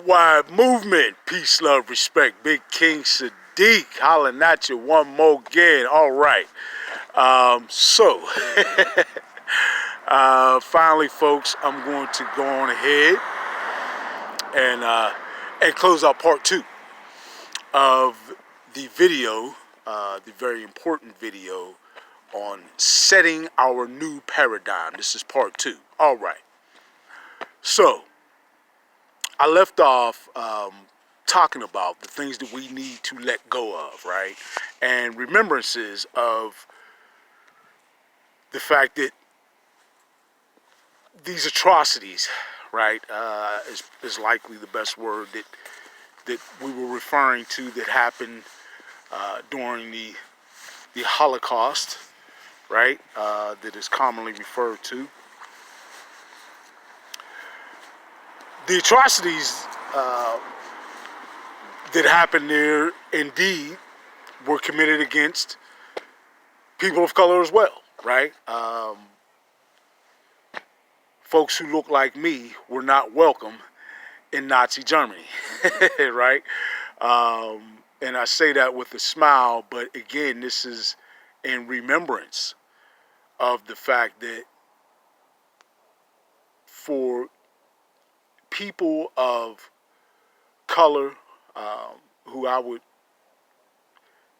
Worldwide movement, peace, love, respect. Big King Sadiq hollering at you one more again. All right. So, finally, folks, I'm going to go on ahead and close out part 2 of the video, the very important video on setting our new paradigm. This is part 2. All right. So, I left off talking about the things that we need to let go of, right? And remembrances of the fact that these atrocities, right, is likely the best word that we were referring to that happened during the Holocaust, right, that is commonly referred to. The atrocities that happened there indeed were committed against people of color as well, right? Folks who look like me were not welcome in Nazi Germany, right? And I say that with a smile, but again, this is in remembrance of the fact that for people of color, who I would,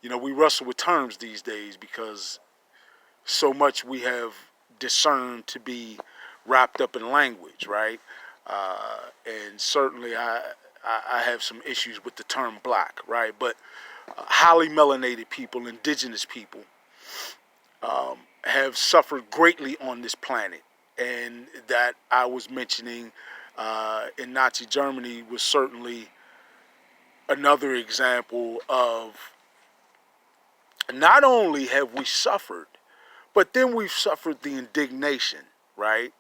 we wrestle with terms these days because so much we have discerned to be wrapped up in language, right? And certainly I have some issues with the term black, right? But highly melanated people, indigenous people, have suffered greatly on this planet. And that I was mentioning in Nazi Germany was certainly another example of not only have we suffered, but then we've suffered the indignation, right,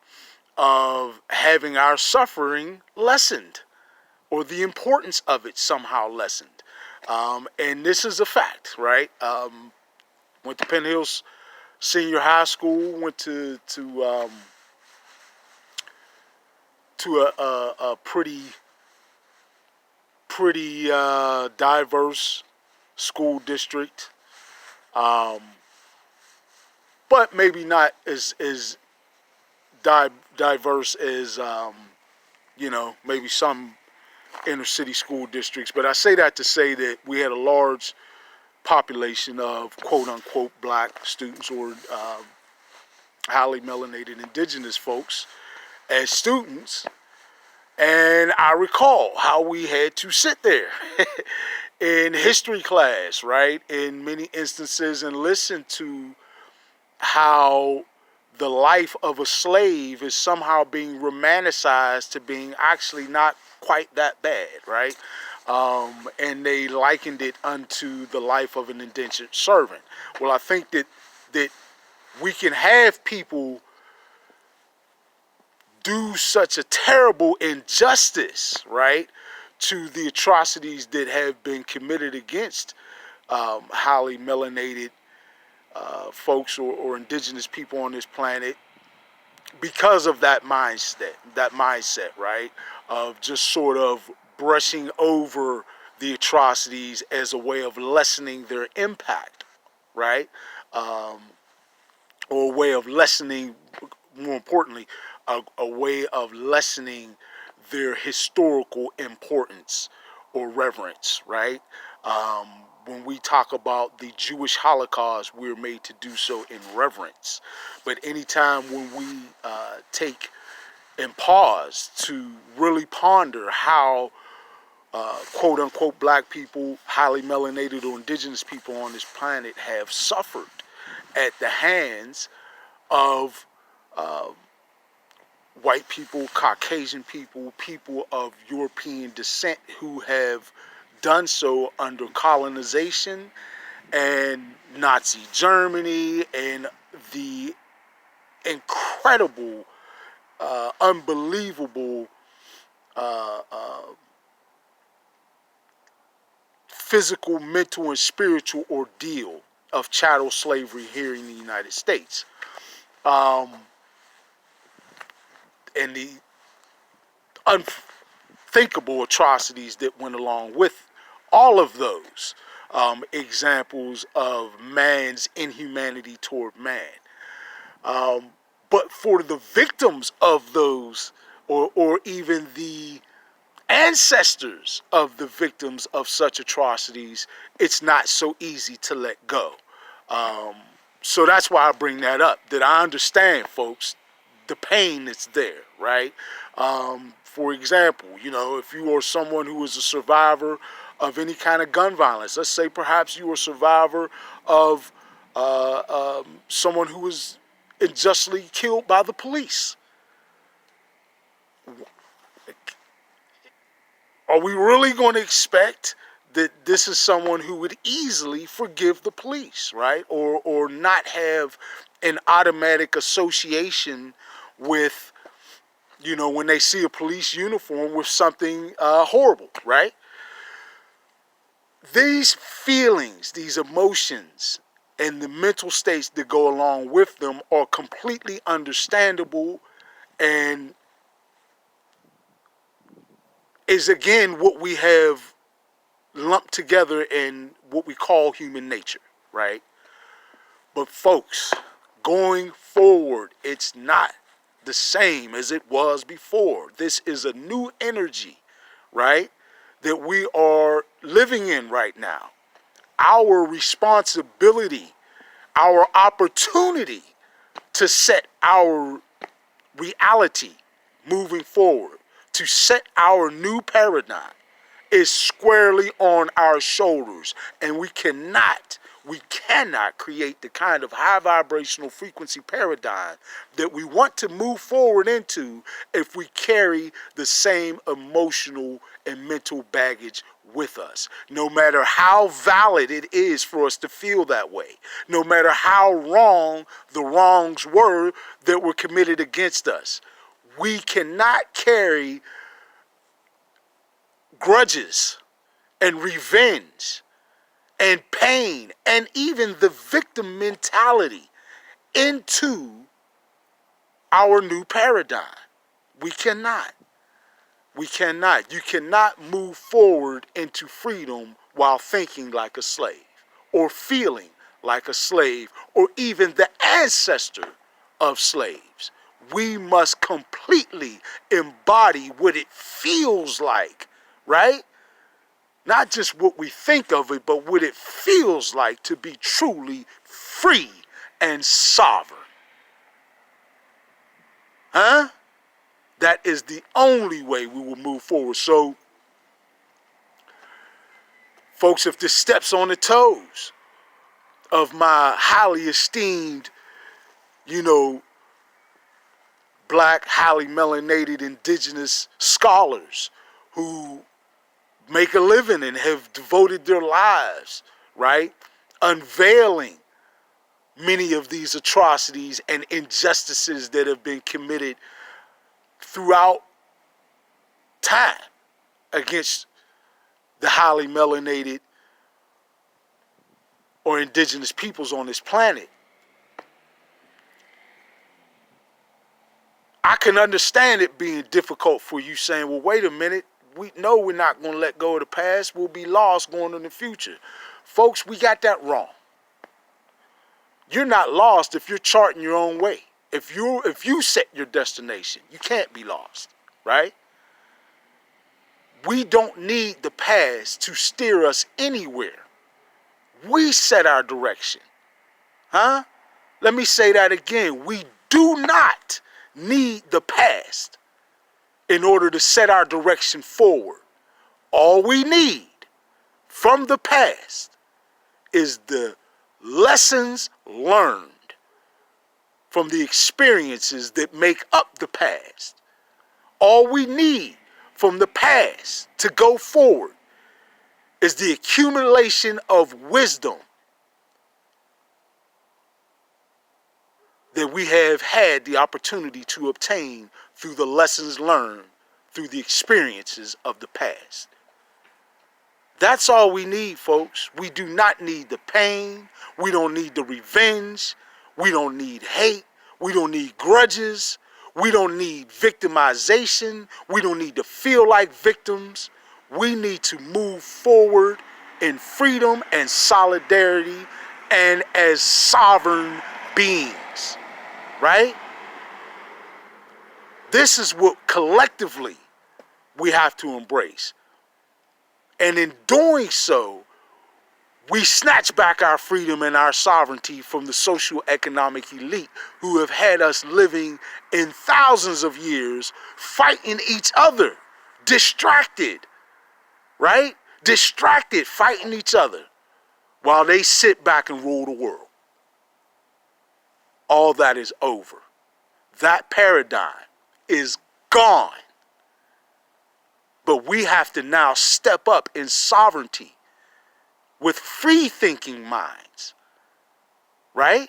of having our suffering lessened or the importance of it somehow lessened. And this is a fact, right? Went to Penn Hills Senior High School, went to a pretty diverse school district, but maybe not as diverse as maybe some inner city school districts. But I say that to say that we had a large population of quote unquote black students or highly melanated indigenous folks as students. And I recall how we had to sit there in history class, right, in many instances, and listen to how the life of a slave is somehow being romanticized to being actually not quite that bad, right? And they likened it unto the life of an indentured servant. Well, I think that we can have people do such a terrible injustice, right, to the atrocities that have been committed against highly melanated folks or indigenous people on this planet because of that mindset, right, of just sort of brushing over the atrocities as a way of lessening their impact, right, or a way of lessening, more importantly, a way of lessening their historical importance or reverence, right? When we talk about the Jewish Holocaust, we're made to do so in reverence. But anytime when we take and pause to really ponder how quote unquote black people, highly melanated or indigenous people on this planet have suffered at the hands of white people, Caucasian people, people of European descent who have done so under colonization and Nazi Germany and the incredible, unbelievable physical, mental, and spiritual ordeal of chattel slavery here in the United States. And the unthinkable atrocities that went along with all of those examples of man's inhumanity toward man. But for the victims of those, or even the ancestors of the victims of such atrocities, it's not so easy to let go. So that's why I bring that up, that I understand, folks, the pain that's there, right? For example, if you are someone who is a survivor of any kind of gun violence, let's say perhaps you are a survivor of someone who was unjustly killed by the police. Are we really going to expect that this is someone who would easily forgive the police, right? Or not have an automatic association with, when they see a police uniform, with something horrible, right? These feelings, these emotions, and the mental states that go along with them are completely understandable, and is again what we have lumped together in what we call human nature, right? But folks, going forward, it's not the same as it was before. This is a new energy, right, that we are living in right now. Our responsibility, our opportunity to set our reality moving forward, to set our new paradigm, is squarely on our shoulders. And we cannot create the kind of high vibrational frequency paradigm that we want to move forward into if we carry the same emotional and mental baggage with us. No matter how valid it is for us to feel that way, no matter how wrong the wrongs were that were committed against us, we cannot carry grudges and revenge and pain and even the victim mentality into our new paradigm. We cannot. We cannot. You cannot move forward into freedom while thinking like a slave, or feeling like a slave, or even the ancestor of slaves. We must completely embody what it feels like, right? Not just what we think of it, but what it feels like to be truly free and sovereign. Huh? That is the only way we will move forward. So, folks, if this steps on the toes of my highly esteemed, black, highly melanated indigenous scholars who make a living and have devoted their lives, right, unveiling many of these atrocities and injustices that have been committed throughout time against the highly melanated or indigenous peoples on this planet. I can understand it being difficult for you, saying, well, wait a minute, we know we're not going to let go of the past. We'll be lost going in the future. Folks, we got that wrong. You're not lost if you're charting your own way. If you set your destination, you can't be lost, right? We don't need the past to steer us anywhere. We set our direction. Huh? Let me say that again. We do not need the past in order to set our direction forward. All we need from the past is the lessons learned from the experiences that make up the past. All we need from the past to go forward is the accumulation of wisdom that we have had the opportunity to obtain through the lessons learned through the experiences of the past. That's all we need, folks. We do not need the pain. We don't need the revenge. We don't need hate. We don't need grudges. We don't need victimization. We don't need to feel like victims. We need to move forward in freedom and solidarity and as sovereign beings, right? This is what collectively we have to embrace. And in doing so, we snatch back our freedom and our sovereignty from the socio-economic elite who have had us living in thousands of years fighting each other, distracted, right? Distracted, fighting each other while they sit back and rule the world. All that is over. That paradigm is gone. But we have to now step up in sovereignty with free-thinking minds, right?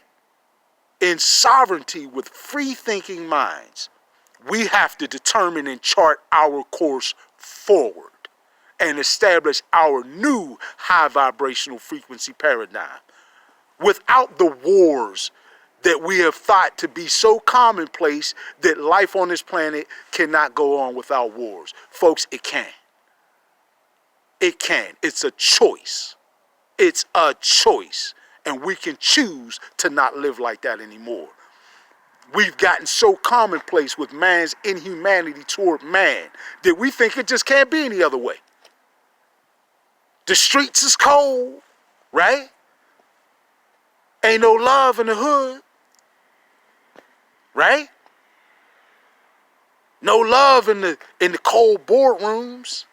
In sovereignty with free-thinking minds, we have to determine and chart our course forward and establish our new high vibrational frequency paradigm without the wars that we have thought to be so commonplace that life on this planet cannot go on without wars. Folks, it can. It can. It's a choice. It's a choice. And we can choose to not live like that anymore. We've gotten so commonplace with man's inhumanity toward man that we think it just can't be any other way. The streets is cold, right? Ain't no love in the hood, right? No love in the cold boardrooms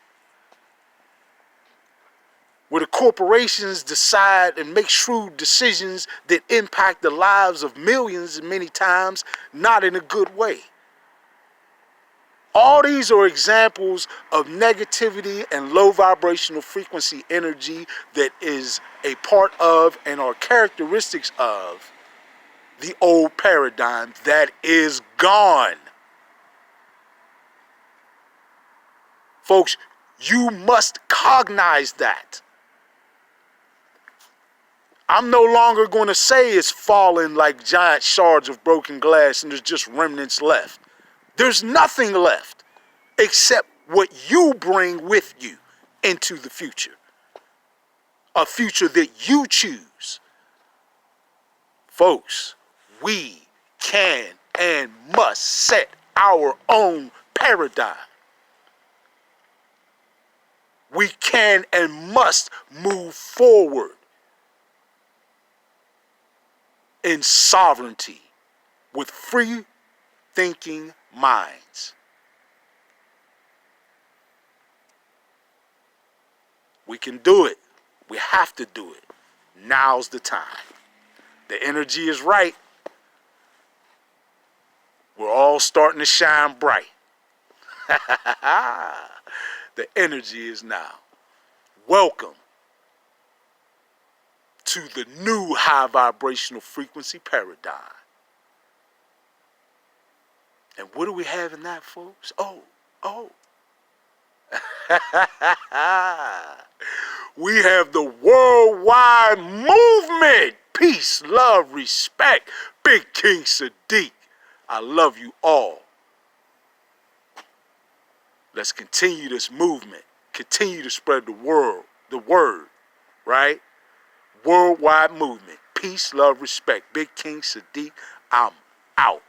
where the corporations decide and make shrewd decisions that impact the lives of millions and many times not in a good way. All these are examples of negativity and low vibrational frequency energy that is a part of and are characteristics of the old paradigm that is gone. Folks, you must cognize that. I'm no longer going to say it's fallen like giant shards of broken glass and there's just remnants left. There's nothing left except what you bring with you into the future. A future that you choose. Folks, we can and must set our own paradigm. We can and must move forward in sovereignty with free thinking minds. We can do it. We have to do it. Now's the time. The energy is right. We're all starting to shine bright. The energy is now. Welcome to the new high vibrational frequency paradigm. And what do we have in that, folks? Oh. We have the worldwide movement. Peace, love, respect. Big King Sadiq. I love you all. Let's continue this movement. Continue to spread the word, right? Worldwide movement. Peace, love, respect. Big King Sadiq, I'm out.